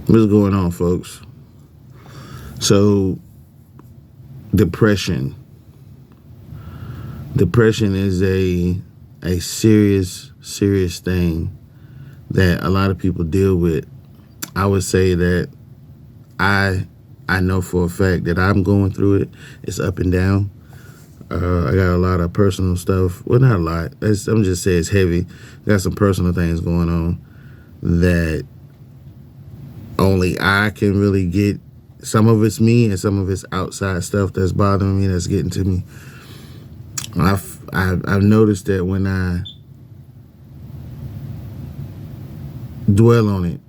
What's going on, folks? So, depression. Depression is a serious thing that a lot of people deal with. I would say that I I know for a fact that I'm going through it. It's up and down. I got a lot of personal stuff. Well, not a lot. I'm just saying it's heavy. Got some personal things going on that only I can really get. Some of it's me, and some of it's outside stuff that's bothering me, that's getting to me. I've noticed that when I dwell on it,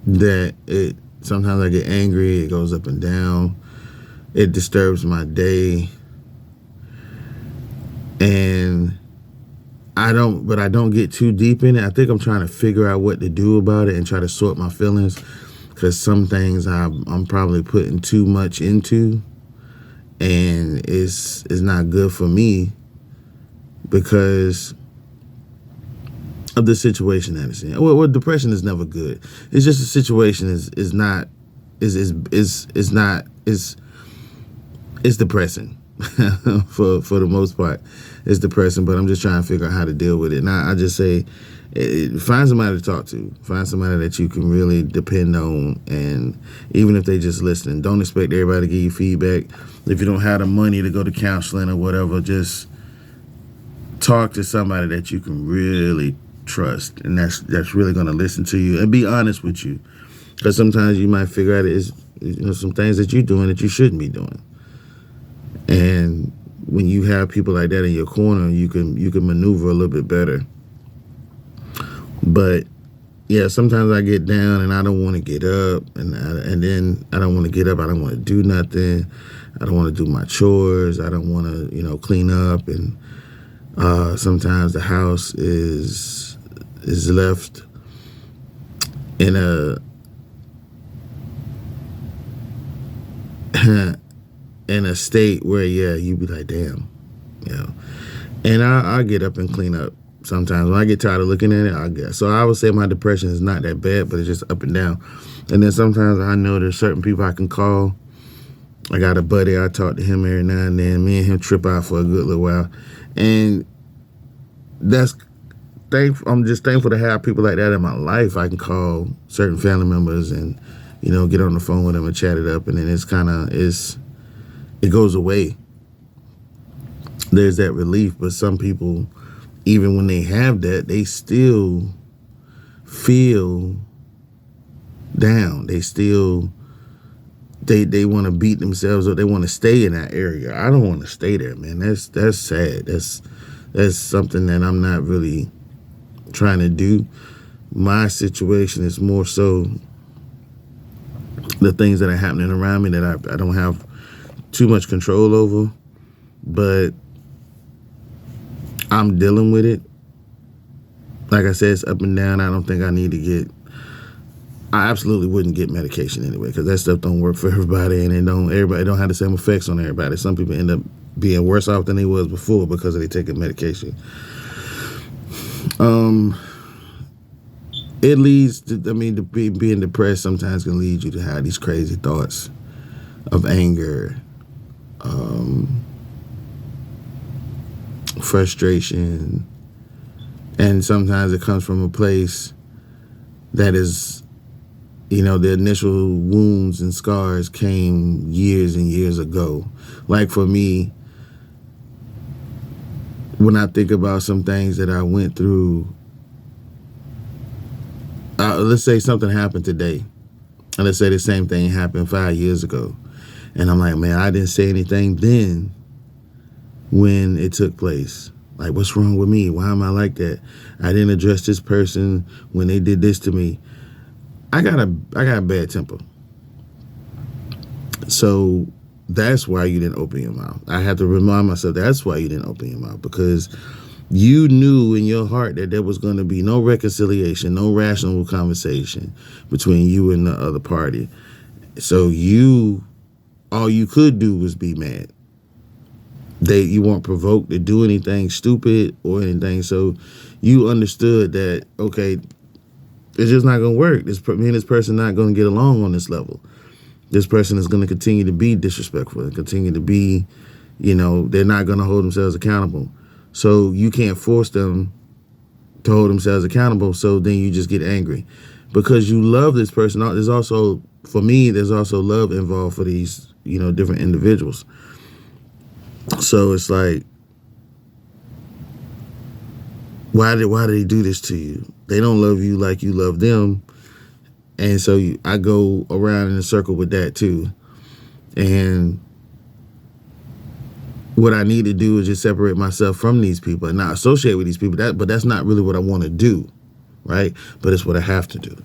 that it sometimes I get angry. It goes up and down. It disturbs my day, and I don't get too deep in it. I think I'm trying to figure out what to do about it and try to sort my feelings, because some things I'm probably putting too much into, and it's not good for me because of the situation that it's in. Well, depression is never good. It's just a situation is not is not it's depressing for the most part. It's depressing, but I'm just trying to figure out how to deal with it. And I just say, find somebody to talk to. Find somebody that you can really depend on, and even if they just listening, don't expect everybody to give you feedback. If you don't have the money to go to counseling or whatever, just talk to somebody that you can really trust, and that's really going to listen to you and be honest with you. Because sometimes you might figure out some things that you're doing that you shouldn't be doing. And when you have people like that in your corner, you can maneuver a little bit better. But yeah, sometimes I get down and I don't want to get up, and then I don't want to get up. I don't want to do nothing. I don't want to do my chores. I don't want to clean up, and sometimes the house is left in a in a state where you be like, damn, and I'll get up and clean up. Sometimes when I get tired of looking at it, I'll get. So I would say my depression is not that bad, but it's just up and down. And then sometimes I know there's certain people I can call. I got a buddy, I talk to him every now and then. Me and him trip out for a good little while. And I'm just thankful to have people like that in my life. I can call certain family members and, get on the phone with them and chat it up. And then it goes away. There's that relief. But some people, even when they have that, they still feel down. They still, they want to beat themselves up. They want to stay in that area. I don't want to stay there, man. That's sad. That's something that I'm not really trying to do. My situation is more so the things that are happening around me that I don't have too much control over, but I'm dealing with it. Like I said, it's up and down. I don't think I need to I absolutely wouldn't get medication anyway, because that stuff don't work for everybody, and everybody don't have the same effects on everybody. Some people end up being worse off than they was before because they taking medication. It leads to, being depressed sometimes can lead you to have these crazy thoughts of anger, frustration, and sometimes it comes from a place that is, the initial wounds and scars came years and years ago. Like for me, when I think about some things that I went through, let's say something happened today, and let's say the same thing happened 5 years ago, and I'm like, man, I didn't say anything then when it took place. Like, what's wrong with me? Why am I like that? I didn't address this person when they did this to me. I got a bad temper. So that's why you didn't open your mouth. I have to remind myself that's why you didn't open your mouth, because you knew in your heart that there was going to be no reconciliation, no rational conversation between you and the other party. So all you could do was be mad. You weren't provoked to do anything stupid or anything. So you understood that, okay, It's just not going to work. Me and this person not going to get along on this level. This person is going to continue to be disrespectful and continue to be, they're not going to hold themselves accountable. So you can't force them to hold themselves accountable. So then you just get angry because you love this person. There's also, for me, there's also love involved for these, different individuals. So it's like, why did they do this to you? They don't love you like you love them. And so I go around in a circle with that too. And what I need to do is just separate myself from these people and not associate with these people. But that's not really what I want to do, right? But it's what I have to do.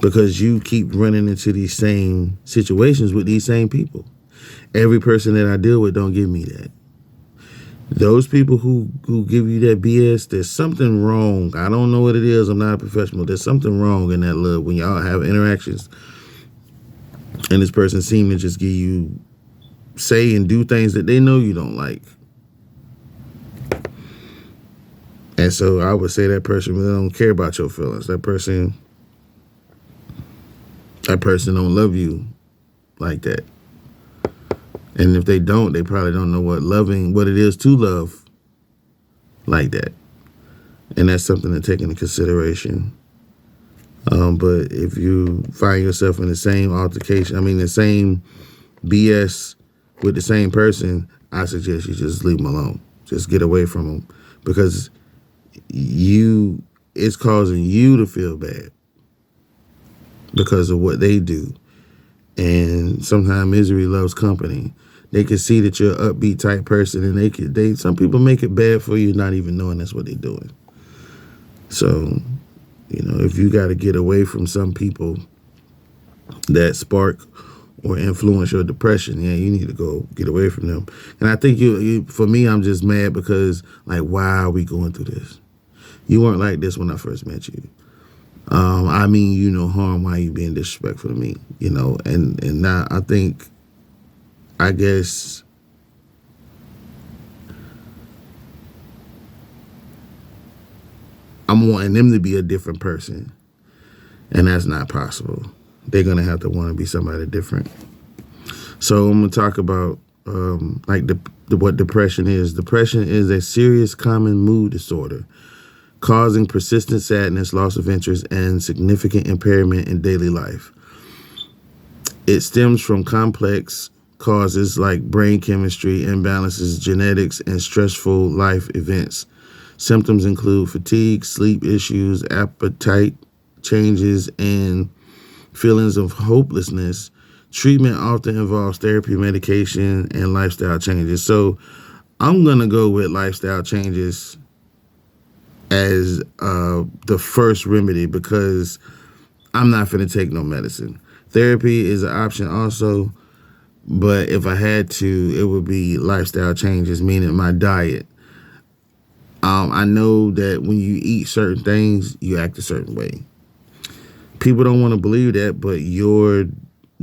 Because you keep running into these same situations with these same people. Every person that I deal with don't give me that. Those people who give you that BS, there's something wrong. I don't know what it is. I'm not a professional. There's something wrong in that love when y'all have interactions and this person seems to just say and do things that they know you don't like. And so I would say that person really don't care about your feelings. That person don't love you like that. And if they don't, they probably don't know what it is to love like that. And that's something to take into consideration. But if you find yourself in the same altercation, the same BS with the same person, I suggest you just leave them alone. Just get away from them because it's causing you to feel bad because of what they do. And sometimes misery loves company. They can see that you're an upbeat type person, and some people make it bad for you, not even knowing that's what they're doing. So, if you got to get away from some people that spark or influence your depression, you need to go get away from them. And I think for me, I'm just mad because, why are we going through this? You weren't like this when I first met you. I mean you no harm. Why are you being disrespectful to me? And now I guess I'm wanting them to be a different person, and that's not possible. They're gonna have to want to be somebody different. So I'm gonna talk about what depression is. Depression is a serious common mood disorder causing persistent sadness, loss of interest, and significant impairment in daily life. It stems from complex causes like brain chemistry imbalances, genetics, and stressful life events. Symptoms include fatigue, sleep issues, appetite changes, and feelings of hopelessness. Treatment often involves therapy, medication, and lifestyle changes. So I'm going to go with lifestyle changes as the first remedy because I'm not going to take no medicine. Therapy is an option also, but if I had to, it would be lifestyle changes, meaning my diet. I know that when you eat certain things, you act a certain way. People don't want to believe that, but your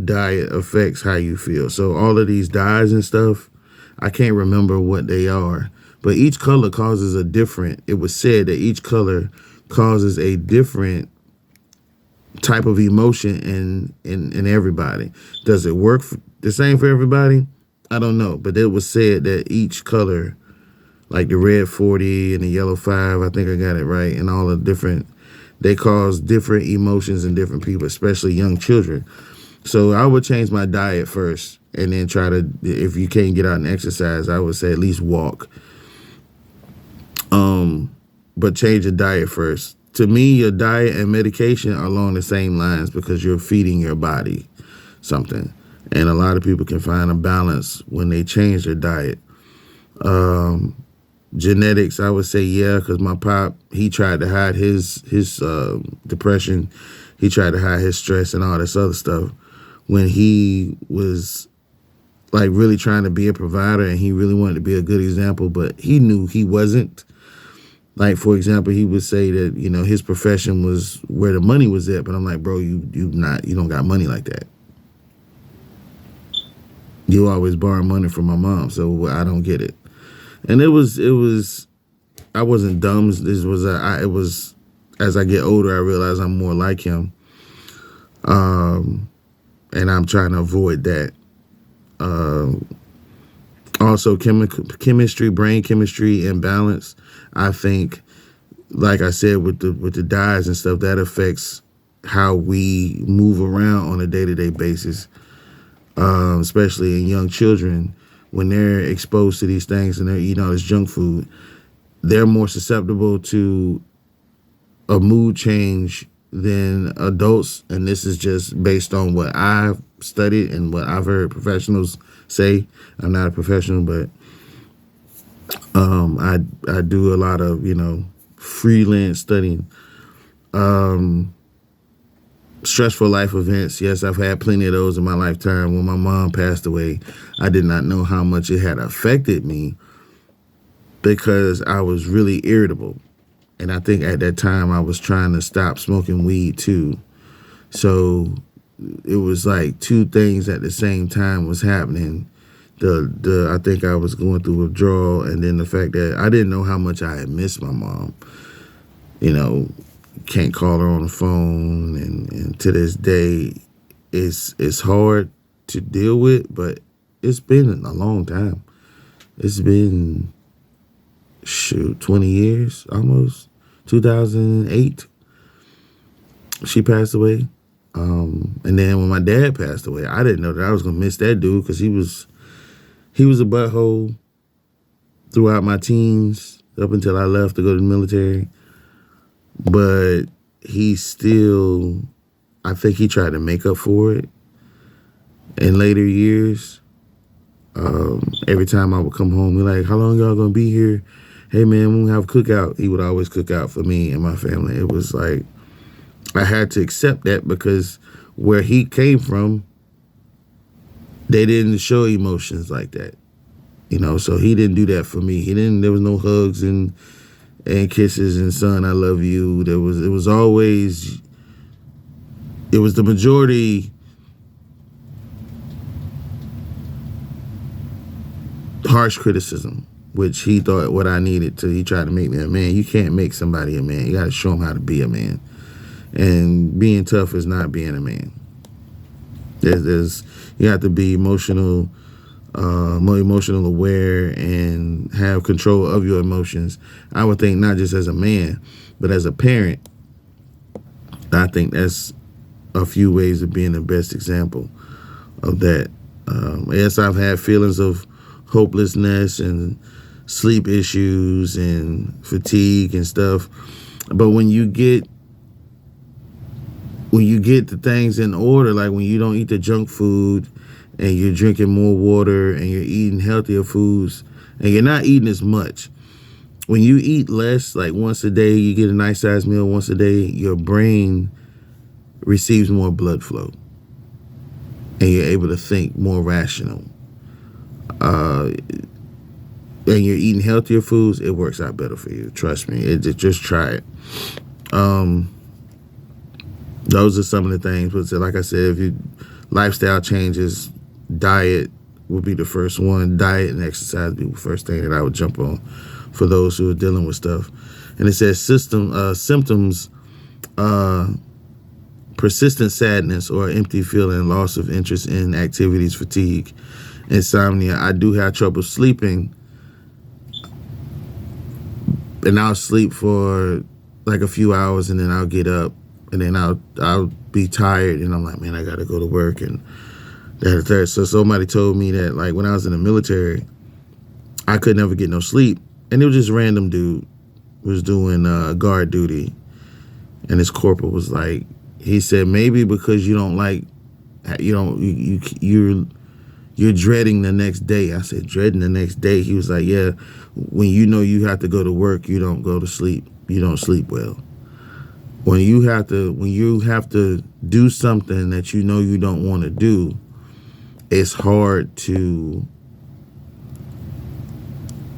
diet affects how you feel. So all of these dyes and stuff, I can't remember what they are, but each color causes it was said that each color causes a different type of emotion in everybody. Does it work the same for everybody? I don't know, but it was said that each color, like the red 40 and the yellow 5, I think I got it right, and all the different, they cause different emotions in different people, especially young children. So I would change my diet first and then try to, if you can't get out and exercise, I would say at least walk. But change your diet first. To me, your diet and medication are along the same lines because you're feeding your body something. And a lot of people can find a balance when they change their diet. Genetics, I would say, because my pop, he tried to hide his depression. He tried to hide his stress and all this other stuff when he was really trying to be a provider and he really wanted to be a good example, but he knew he wasn't. For example, he would say that, his profession was where the money was at, but I'm like, bro, you don't got money like that. You always borrow money from my mom, so I don't get it. And I wasn't dumb. as I get older, I realize I'm more like him. And I'm trying to avoid that. Also, chemistry, brain chemistry imbalance. I think, like I said, with the dyes and stuff, that affects how we move around on a day-to-day basis, especially in young children when they're exposed to these things and they're eating all this junk food. They're more susceptible to a mood change than adults, and this is just based on what I've studied and what I've heard professionals say. I'm not a professional, but I do a lot of freelance studying. Stressful life events. Yes, I've had plenty of those in my lifetime. When my mom passed away, I did not know how much it had affected me because I was really irritable. And I think at that time I was trying to stop smoking weed too. So it was like two things at the same time was happening. I think I was going through withdrawal, and then the fact that I didn't know how much I had missed my mom. Can't call her on the phone, and to this day it's hard to deal with, but it's been a long time. It's been 20 years almost. 2008 she passed away. And then when my dad passed away, I didn't know that I was gonna miss that dude because he was a butthole throughout my teens up until I left to go to the military. But he still, I think he tried to make up for it in later years. Every time I would come home, he'd like, how long y'all gonna be here? Hey man, we're gonna have a cookout. He would always cook out for me and my family. It was like, I had to accept that because where he came from, they didn't show emotions like that. So he didn't do that for me. There was no hugs and kisses and son, I love you. It was the majority harsh criticism, which he thought what I needed to. He tried to make me a man. You can't make somebody a man. You got to show them how to be a man. And being tough is not being a man. You have to be more emotional aware and have control of your emotions. I would think not just as a man, but as a parent. I think that's a few ways of being the best example of that. Yes, I've had feelings of hopelessness and sleep issues and fatigue and stuff. But when you get the things in order, like when you don't eat the junk food and you're drinking more water and you're eating healthier foods and you're not eating as much. When you eat less, like once a day, you get a nice sized meal once a day, your brain receives more blood flow and you're able to think more rational. And you're eating healthier foods, it works out better for you. Trust me. Just try it. Those are some of the things. But like I said, if you lifestyle changes, diet would be the first one. Diet and exercise would be the first thing that I would jump on for those who are dealing with stuff. And it says symptoms, persistent sadness or empty feeling, loss of interest in activities, fatigue, insomnia. I do have trouble sleeping, and I'll sleep for like a few hours and then I'll get up and then I'll be tired and I'm like, man, I gotta go to work and that. So somebody told me that like when I was in the military, I could never get no sleep, and it was just random dude was doing guard duty, and his corporal was like, he said maybe because you're dreading the next day. I said, dreading the next day? He was like, yeah, when you have to go to work, you don't go to sleep. You don't sleep well. When you have to do something that you don't want to do, it's hard to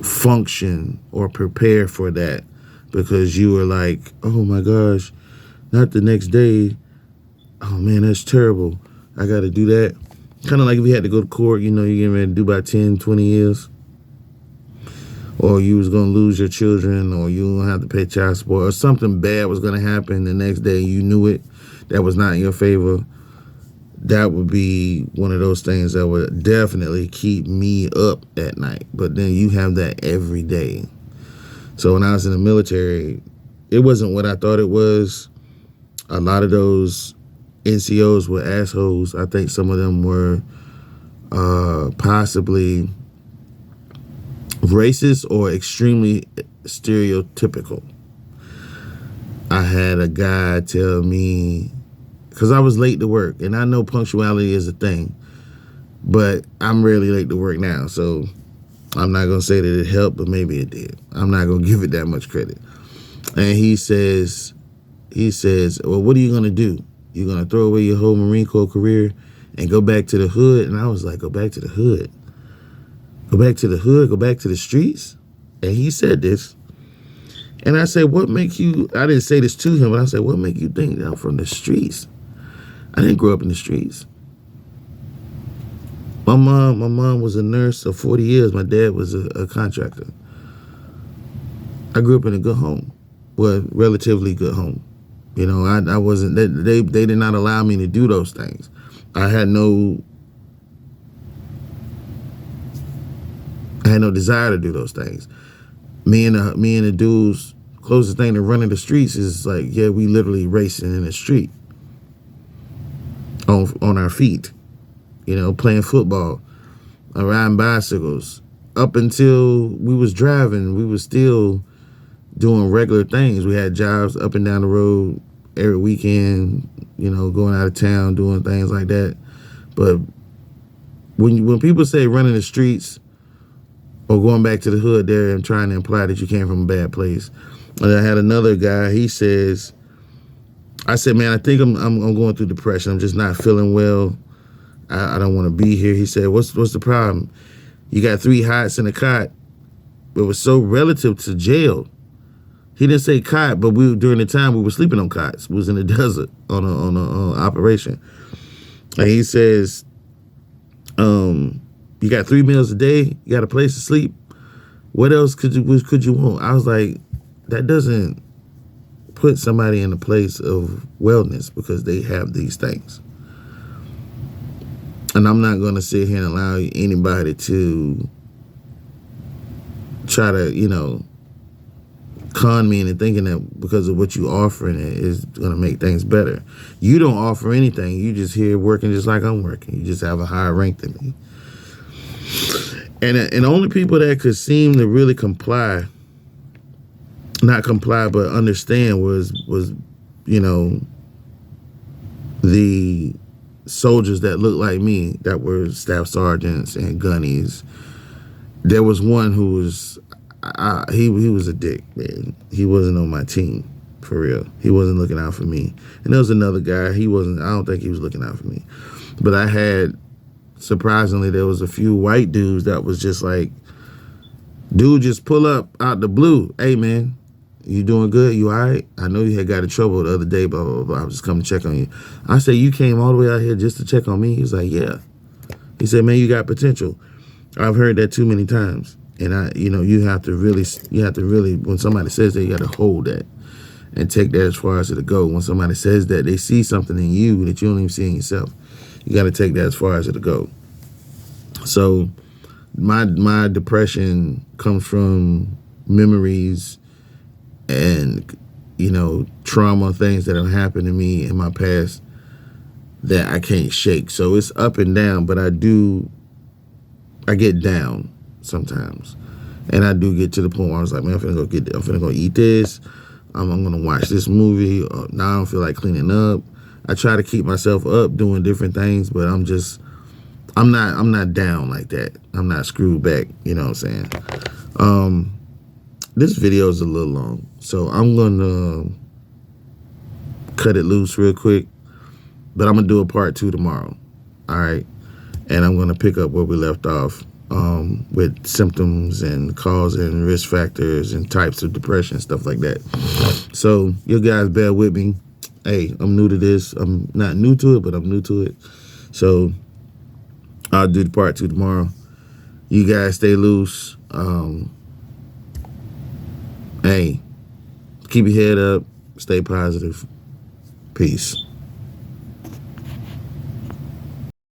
function or prepare for that because you are like, oh my gosh, not the next day. Oh man, that's terrible. I got to do that. Kind of like if you had to go to court, you're getting ready to do about 10, 20 years. or you was gonna lose your children, or you gonna have to pay child support, or something bad was gonna happen the next day, you knew it, that was not in your favor, that would be one of those things that would definitely keep me up at night. But then you have that every day. So when I was in the military, it wasn't what I thought it was. A lot of those NCOs were assholes. I think some of them were possibly racist or extremely stereotypical. I had a guy tell me, because I was late to work, and I know punctuality is a thing, but I'm rarely late to work now, so I'm not going to say that it helped, but maybe it did. I'm not going to give it that much credit. And he says, well, what are you going to do? You're going to throw away your whole Marine Corps career and go back to the hood? And I was like, go back to the hood? Go back to the hood? Go back to the streets? And he said this. And I said, what make you, I didn't say this to him, but I said, what make you think that I'm from the streets? I didn't grow up in the streets. My mom was a nurse for 40 years. My dad was a contractor. I grew up in a good home. Well, relatively good home. You know, I wasn't, they did not allow me to do those things. I had no desire to do those things. Me and the dudes, closest thing to running the streets is like, yeah, we literally racing in the street on our feet, you know, playing football, riding bicycles. Up until we was driving, we was still doing regular things. We had jobs up and down the road every weekend, you know, going out of town, doing things like that. But when people say running the streets or going back to the hood, they're trying to imply that you came from a bad place. And I had another guy, he says, I said, man, I think I'm going through depression. I'm just not feeling well. I don't want to be here. He said, what's the problem? You got 3 hots in a cot. It was so relative to jail. He didn't say cot, but during the time we were sleeping on cots. We was in the desert on a operation. And he says, you got 3 meals a day. You got a place to sleep. What else could you want? I was like, that doesn't put somebody in a place of wellness because they have these things. And I'm not going to sit here and allow anybody to try to, you know, con me into thinking that because of what you offering it is going to make things better. You don't offer anything. You just here working just like I'm working. You just have a higher rank than me. And the only people that could seem to really not comply, but understand was, you know, the soldiers that looked like me that were staff sergeants and gunnies. There was one who was, he was a dick, man. He wasn't on my team, for real. He wasn't looking out for me. And there was another guy, I don't think he was looking out for me. But I had, surprisingly, there was a few white dudes that was just like, dude, just pull up out the blue. Hey, man, you doing good? You all right? I know you had got in trouble the other day, blah, blah, blah. I was just coming to check on you. I said, you came all the way out here just to check on me? He was like, yeah. He said, man, you got potential. I've heard that too many times. And you have to really, when somebody says that, you got to hold that and take that as far as it'll go. When somebody says that, they see something in you that you don't even see in yourself. You got to take that as far as it'll go. So my depression comes from memories and, you know, trauma, things that have happened to me in my past that I can't shake. So it's up and down, but I get down sometimes. And I do get to the point where I was like, man, I'm finna go eat this. I'm gonna watch this movie. Now I don't feel like cleaning up. I try to keep myself up doing different things, but I'm not down like that. I'm not screwed back, you know what I'm saying? This video is a little long, so I'm gonna cut it loose real quick, but I'm gonna do a part 2 tomorrow, all right? And I'm gonna pick up where we left off with symptoms and cause and risk factors and types of depression, stuff like that. So you guys bear with me. Hey, I'm new to this. I'm not new to it, but I'm new to it. So I'll do the part 2 tomorrow. You guys stay loose. Hey, keep your head up. Stay positive. Peace.